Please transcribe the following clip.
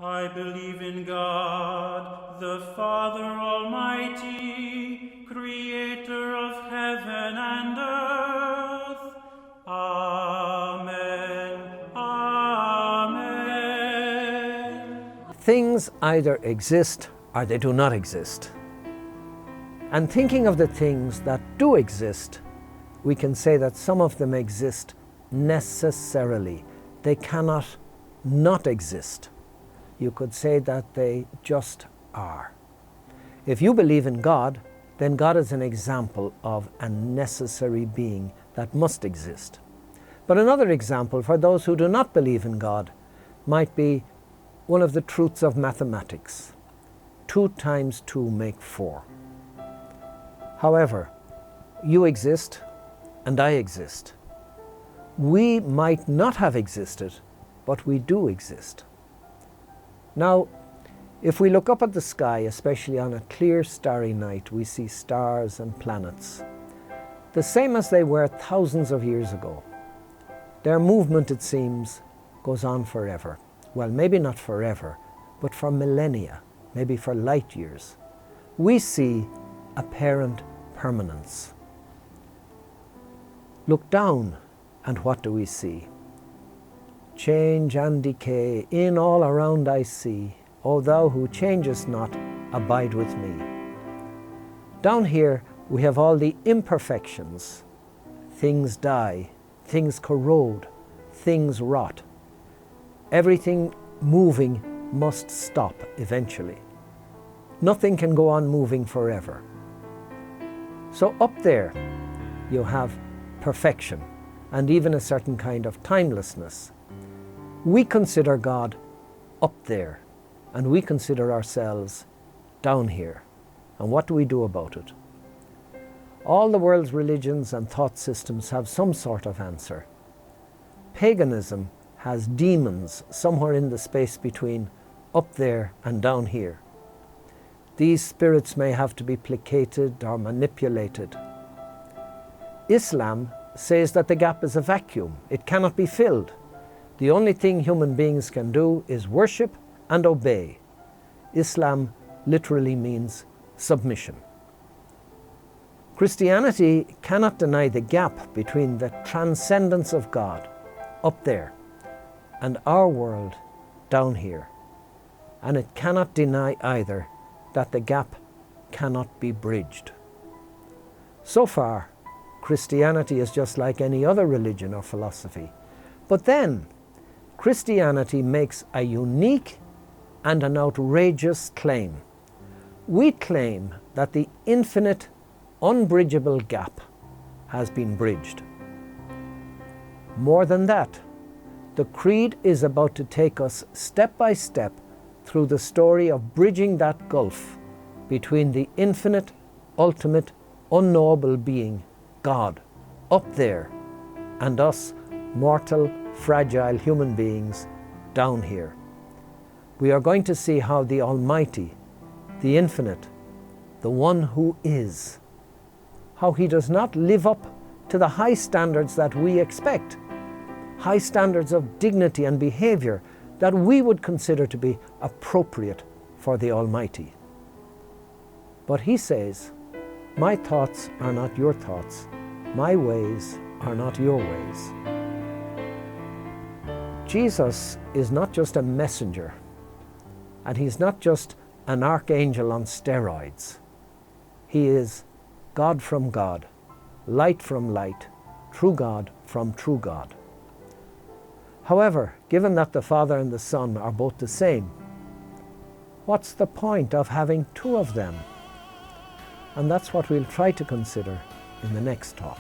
I believe in God, the Father Almighty, creator of heaven and earth. Amen. Amen. Things either exist or they do not exist. And thinking of the things that do exist, we can say that some of them exist necessarily. They cannot not exist. You could say that they just are. If you believe in God, then God is an example of a necessary being that must exist. But another example for those who do not believe in God might be one of the truths of mathematics. 2 times 2 make 4. However, you exist and I exist. We might not have existed, but we do exist. Now, if we look up at the sky, especially on a clear starry night, we see stars and planets, the same as they were thousands of years ago. Their movement, it seems, goes on forever. Well, maybe not forever, but for millennia, maybe for light years. We see apparent permanence. Look down, and what do we see? Change and decay in all around I see. O thou who changest not, abide with me. Down here we have all the imperfections. Things die, things corrode, things rot. Everything moving must stop eventually. Nothing can go on moving forever. So up there you have perfection and even a certain kind of timelessness. We consider God up there, and we consider ourselves down here. And what do we do about it? All the world's religions and thought systems have some sort of answer. Paganism has demons somewhere in the space between up there and down here. These spirits may have to be placated or manipulated. Islam says that the gap is a vacuum. It cannot be filled. The only thing human beings can do is worship and obey. Islam literally means submission. Christianity cannot deny the gap between the transcendence of God up there and our world down here. And it cannot deny either that the gap cannot be bridged. So far, Christianity is just like any other religion or philosophy. But then, Christianity makes a unique and an outrageous claim. We claim that the infinite, unbridgeable gap has been bridged. More than that, the Creed is about to take us step by step through the story of bridging that gulf between the infinite, ultimate, unknowable being, God, up there, and us, mortal, fragile human beings down here. We are going to see how the Almighty, the Infinite, the One who is, how He does not live up to the high standards that we expect, high standards of dignity and behavior that we would consider to be appropriate for the Almighty. But He says, my thoughts are not your thoughts, my ways are not your ways. Jesus is not just a messenger, and He's not just an archangel on steroids. He is God from God, light from light, true God from true God. However, given that the Father and the Son are both the same, what's the point of having 2 of them? And that's what we'll try to consider in the next talk.